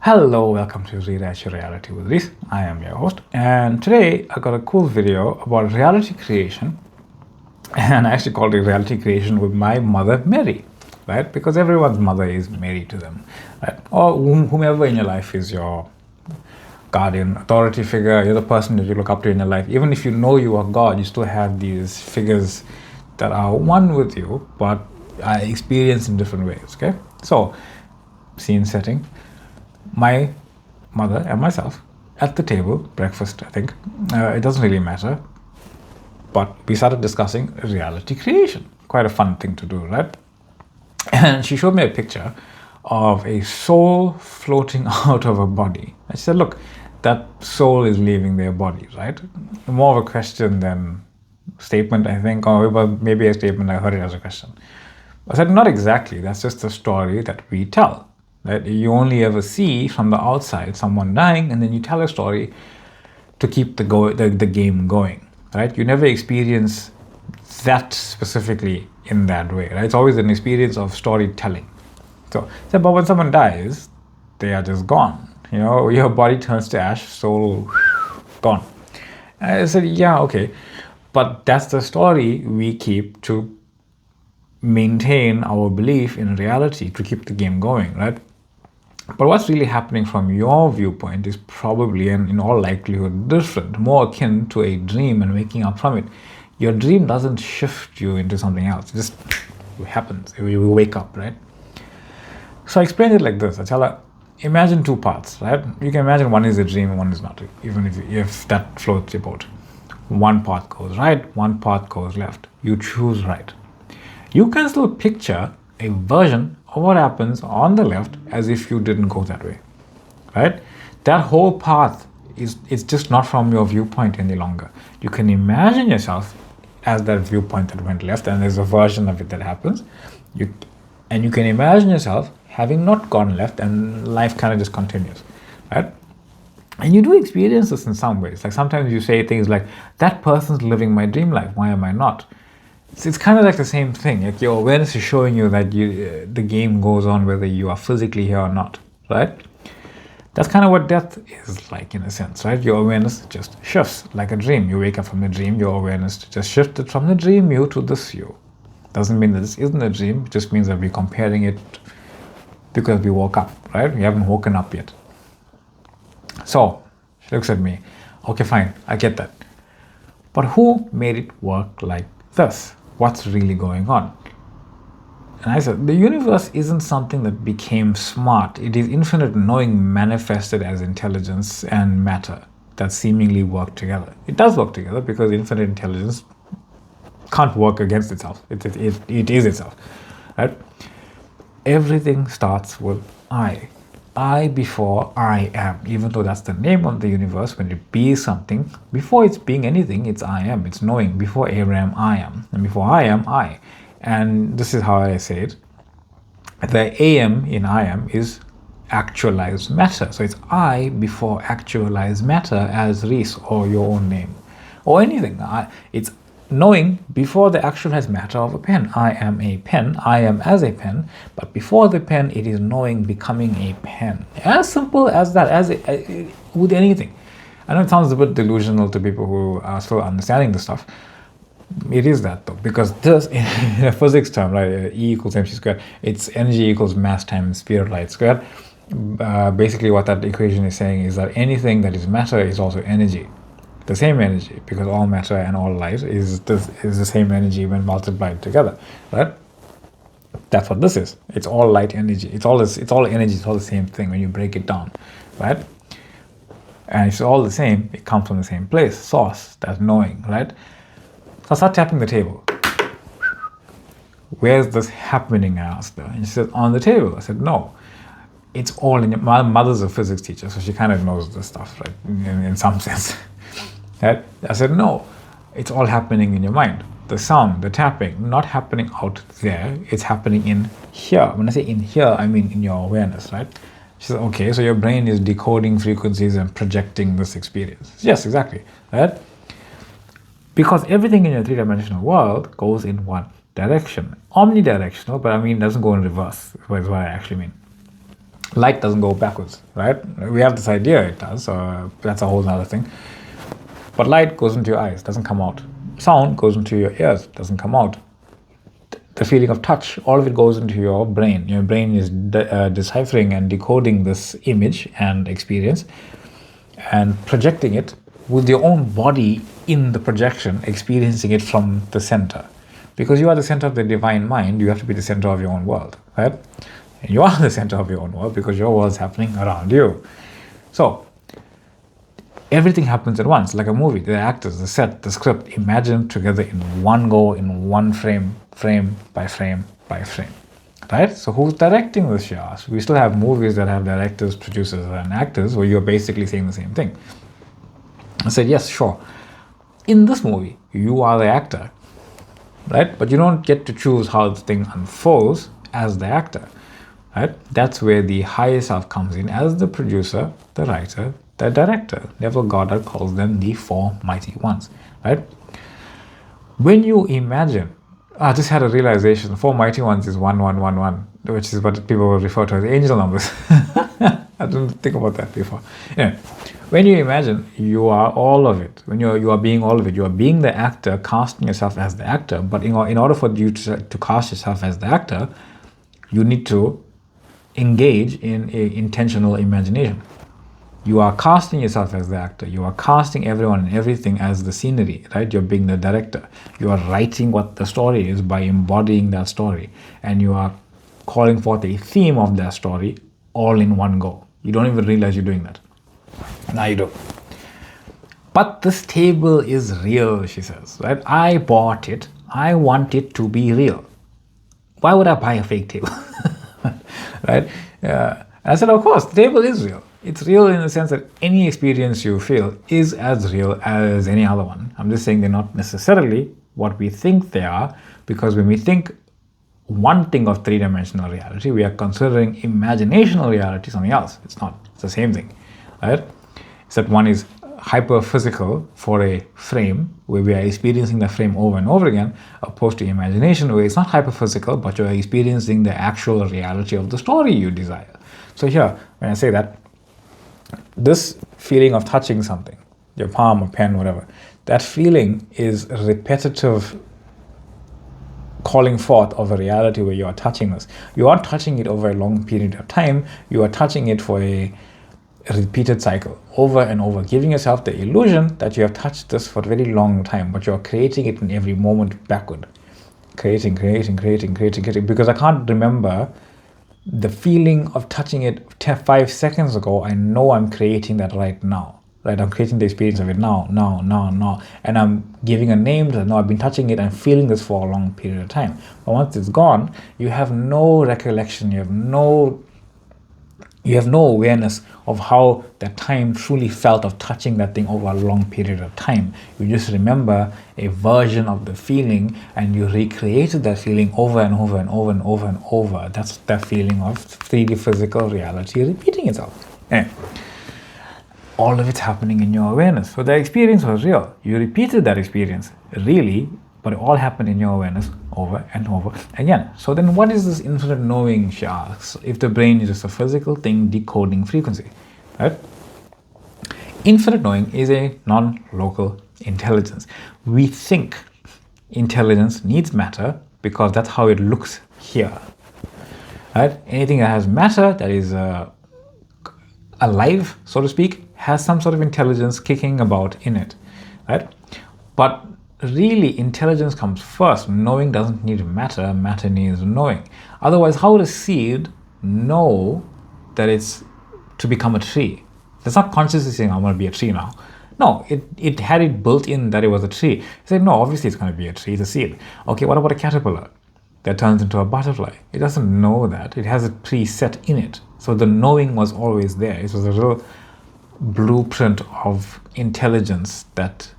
Hello, welcome to Rewrite Your Reality with Reese. I am your host, and today I got a cool video about reality creation, and I actually called it reality creation with my mother, Mary, right? Because everyone's mother is Mary to them, right? Or whomever in your life is your guardian, authority figure. You're the person that you look up to in your life. Even if you know you are God, you still have these figures that are one with you, but are experienced in different ways. Okay, so scene setting. My mother and myself at the table, breakfast, I think. It doesn't really matter. But we started discussing reality creation. Quite a fun thing to do, right? And she showed me a picture of a soul floating out of a body. I said, look, that soul is leaving their body, right? More of a question than statement, I think, or maybe a statement. I heard it as a question. I said, not exactly. That's just a story that we tell. That you only ever see from the outside someone dying, and then you tell a story to keep the game going, right? You never experience that specifically in that way, right? It's always an experience of storytelling. So, but when someone dies, they are just gone. You know, your body turns to ash, soul gone. And I said, yeah, okay, but that's the story we keep to maintain our belief in reality, to keep the game going, right? But what's really happening from your viewpoint is probably, and in all likelihood, different, more akin to a dream and waking up from it. Your dream doesn't shift you into something else. It just happens. You wake up, right? So I explained it like this. I tell her, imagine two paths, right? You can imagine one is a dream and one is not, even if that floats your boat. One path goes right, one path goes left. You choose right. You can still picture a version of what happens on the left as if you didn't go that way, right? That whole path is just not from your viewpoint any longer. You can imagine yourself as that viewpoint that went left, and there's a version of it that happens. You can imagine yourself having not gone left, and life kind of just continues, right? And you do experience this in some ways. Like sometimes you say things like, that person's living my dream life, why am I not? It's kind of like the same thing. Like your awareness is showing you that the game goes on whether you are physically here or not, right? That's kind of what death is like in a sense, right? Your awareness just shifts like a dream. You wake up from the dream, your awareness just shifted from the dream you to this you. Doesn't mean that this isn't a dream. It just means that we're comparing it because we woke up, right? We haven't woken up yet. So she looks at me. Okay, fine, I get that. But who made it work like this? What's really going on? And I said, the universe isn't something that became smart. It is infinite knowing manifested as intelligence and matter that seemingly work together. It does work together because infinite intelligence can't work against itself. It is itself, right? Everything starts with I. I before I am. Even though that's the name of the universe, when it be something, before it's being anything, it's I am. It's knowing. Before Abraham, I am. And before I am, I. And this is how I say it. The AM in I am is actualized matter. So it's I before actualized matter as Reese or your own name. Or anything. It's knowing before the actualized matter of a pen. I am a pen. I am as a pen. But before the pen, it is knowing becoming a pen. As simple as that, with anything. I know it sounds a bit delusional to people who are still understanding this stuff. It is that though, because this, in a physics term, right, E equals mc squared, it's energy equals mass times speed of light squared. Basically what that equation is saying is that anything that is matter is also energy. The same energy, because all matter and all light is the same energy when multiplied together, right? That's what this is. It's all light energy. It's all energy. It's all the same thing when you break it down, right? And it's all the same. It comes from the same place, source. That's knowing, right? So I start tapping the table. Where's this happening? I asked her, and she said, on the table. I said, no. It's all in your. My mother's a physics teacher, so she kind of knows this stuff, right? In some sense. Right? I said, no, it's all happening in your mind. The sound, the tapping, not happening out there, it's happening in here. When I say in here, I mean in your awareness, right? She said, okay, so your brain is decoding frequencies and projecting this experience. Yes, exactly, right? Because everything in your three-dimensional world goes in one direction. Omnidirectional, but I mean, it doesn't go in reverse, is what I actually mean. Light doesn't go backwards, right? We have this idea it does, that's a whole other thing. But light goes into your eyes, doesn't come out. Sound goes into your ears, doesn't come out. The feeling of touch, all of it goes into your brain. Your brain is deciphering and decoding this image and experience and projecting it with your own body in the projection, experiencing it from the center. Because you are the center of the divine mind, you have to be the center of your own world, right? And you are the center of your own world because your world is happening around you. So everything happens at once, like a movie. The actors, the set, the script, imagine together in one go, in one frame by frame by frame, right? So who's directing this, you ask? We still have movies that have directors, producers, and actors where you're basically saying the same thing. I said, yes, sure. In this movie, you are the actor, right? But you don't get to choose how the thing unfolds as the actor, right? That's where the higher self comes in as the producer, the writer, the director. Therefore, God calls them the four mighty ones, right? When you imagine, I just had a realization, the four mighty ones is 1111, which is what people will refer to as angel numbers. I didn't think about that before. Anyway, when you imagine, you are all of it. When you are being all of it, you are being the actor, casting yourself as the actor. But in order for you to cast yourself as the actor, you need to engage in intentional imagination. You are casting yourself as the actor. You are casting everyone and everything as the scenery, right? You're being the director. You are writing what the story is by embodying that story. And you are calling forth a theme of that story all in one go. You don't even realize you're doing that. Now you do. But this table is real, she says, right? I bought it. I want it to be real. Why would I buy a fake table? Right? I said, of course, the table is real. It's real in the sense that any experience you feel is as real as any other one. I'm just saying they're not necessarily what we think they are, because when we think one thing of three-dimensional reality, we are considering imaginational reality something else. It's not. It's the same thing, right? Except one is hyper-physical for a frame, where we are experiencing the frame over and over again, opposed to imagination, where it's not hyper-physical, but you're experiencing the actual reality of the story you desire. So here, when I say that, this feeling of touching something, your palm, a pen, whatever, that feeling is repetitive calling forth of a reality where you are touching this. You aren't touching it over a long period of time, you are touching it for a repeated cycle, over and over, giving yourself the illusion that you have touched this for a very long time, but you're creating it in every moment backward. Creating, because I can't remember the feeling of touching it 5 seconds ago. I know I'm creating that right now, right? I'm creating the experience of it now, and I'm giving a name to it. No, I've been touching it and feeling this for a long period of time. But once it's gone, you have no recollection, you have no awareness of how that time truly felt of touching that thing over a long period of time. You just remember a version of the feeling, and you recreated that feeling over and over and over and over and over. That's that feeling of 3D physical reality repeating itself. Anyway, all of it's happening in your awareness. So the experience was real. You repeated that experience really, but it all happened in your awareness over and over again. So then what is this infinite knowing, she asks, if the brain is just a physical thing decoding frequency, right? Infinite knowing is a non-local intelligence. We think intelligence needs matter because that's how it looks here, right? Anything that has matter, that is alive, so to speak, has some sort of intelligence kicking about in it, right? But really, intelligence comes first. Knowing doesn't need matter, matter needs knowing. Otherwise, how would a seed know that it's to become a tree? It's not consciously saying, I'm going to be a tree now. No, it had it built in that it was a tree. It said, no, obviously it's going to be a tree, it's a seed. Okay, what about a caterpillar that turns into a butterfly? It doesn't know that. It has a tree set in it. So the knowing was always there. It was a real blueprint of intelligence that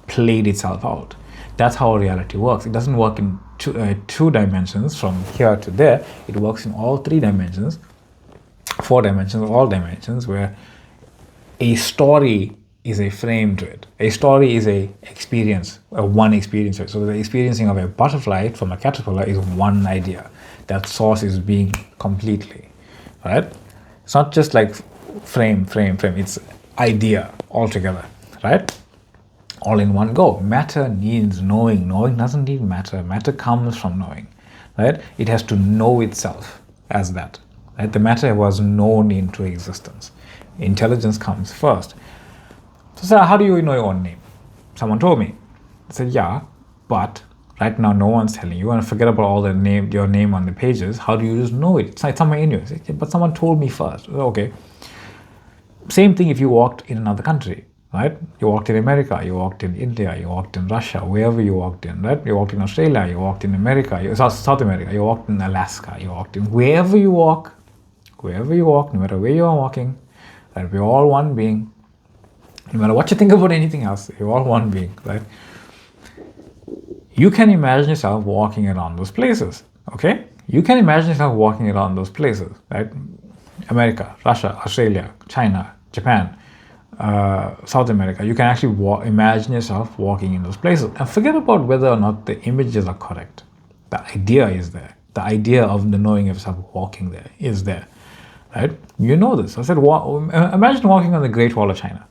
played itself out. That's how reality works. It doesn't work in two dimensions from here to there. It works in all 3 dimensions, 4 dimensions, all dimensions, where a story is a frame to it. A story is a experience, one experience. So the experiencing of a butterfly from a caterpillar is one idea. That source is being completely, right? It's not just like frame. It's idea altogether, right? All in one go. Matter needs knowing. Knowing doesn't need matter. Matter comes from knowing, right? It has to know itself as that, right? The matter was known into existence. Intelligence comes first. So, sir, how do you know your own name? Someone told me. I said, yeah, but right now no one's telling you, and forget about all the your name on the pages. How do you just know it? It's like somewhere in you. But someone told me first. Okay. Same thing if you walked in another country, right? You walked in America, you walked in India, you walked in Russia, wherever you walked in, right? You walked in Australia, you walked in America, South America, you walked in Alaska, you walked in wherever you walk, no matter where you are walking, that we're all one being. No matter what you think about anything else, you're all one being, right? You can imagine yourself walking around those places, okay? You can imagine yourself walking around those places, right? America, Russia, Australia, China, Japan, South America. You can actually imagine yourself walking in those places. And forget about whether or not the images are correct. The idea is there. The idea of the knowing of yourself walking there is there, right? You know this. I said, imagine walking on the Great Wall of China.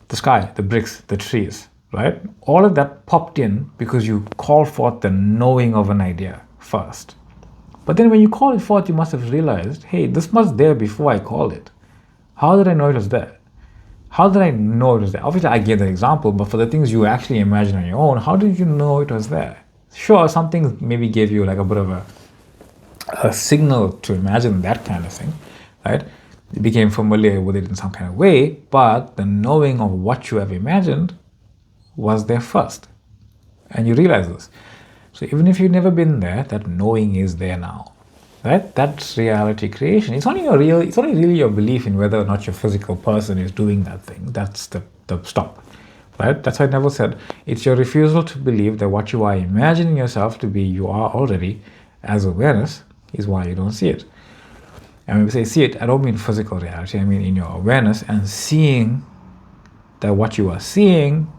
The sky, the bricks, the trees, right? All of that popped in because you called forth the knowing of an idea first. But then when you call it forth, you must have realized, hey, this was there before I called it. How did I know it was there? How did I know it was there? Obviously, I gave the example, but for the things you actually imagine on your own, how did you know it was there? Sure, some things maybe gave you like a bit of a signal to imagine that kind of thing, right? You became familiar with it in some kind of way, but the knowing of what you have imagined was there first. And you realize this. So even if you've never been there, that knowing is there now, right? That's reality creation. It's only really your belief in whether or not your physical person is doing that thing. That's the stop, right? That's why I never said it's your refusal to believe that what you are imagining yourself to be, you are already as awareness, is why you don't see it. And when we say see it, I don't mean physical reality. I mean in your awareness and seeing that what you are seeing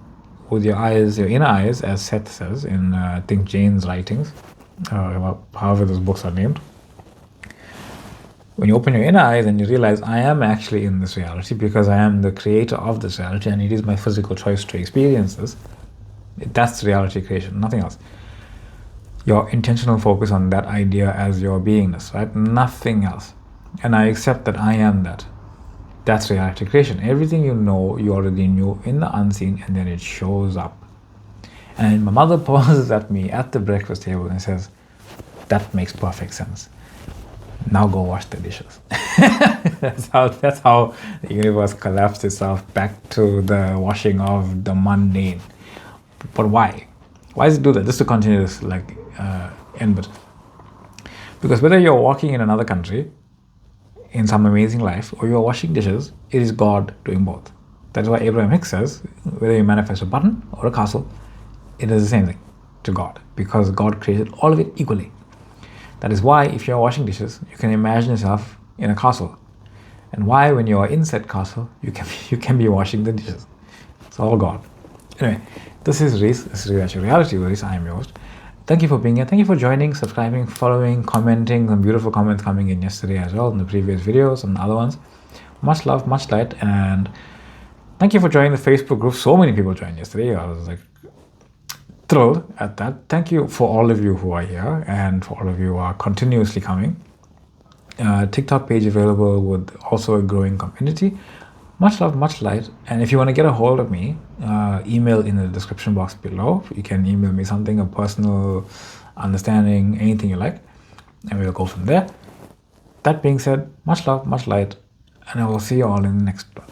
with your eyes, your inner eyes, as Seth says in, I think, Jane's writings, however those books are named. When you open your inner eyes and you realize I am actually in this reality because I am the creator of this reality and it is my physical choice to experience this, that's reality creation, nothing else. Your intentional focus on that idea as your beingness, right? Nothing else. And I accept that I am that. That's reality creation. Everything you know, you already knew in the unseen, and then it shows up. And my mother pauses at me at the breakfast table and says, that makes perfect sense. Now go wash the dishes. That's how the universe collapsed itself back to the washing of the mundane. But why? Why does it do that? Just to continue this end bit. Because whether you're walking in another country, in some amazing life, or you're washing dishes, it is God doing both. That's why Abraham Hicks says, whether you manifest a button or a castle, it is the same thing to God, because God created all of it equally. That is why if you're washing dishes, you can imagine yourself in a castle. And why when you're in said castle, you can be washing the dishes. It's all God. Anyway, this is Reese. This is Reality with Reese. I am your host. Thank you for being here. Thank you for joining, subscribing, following, commenting. Some beautiful comments coming in yesterday as well in the previous videos and other ones. Much love, much light, and thank you for joining the Facebook group. So many people joined yesterday. I was thrilled at that. Thank you for all of you who are here and for all of you who are continuously coming. TikTok page available with also a growing community. Much love, much light. And if you want to get a hold of me, email in the description box below. You can email me something, a personal understanding, anything you like, and we'll go from there. That being said, much love, much light, and I will see you all in the next one.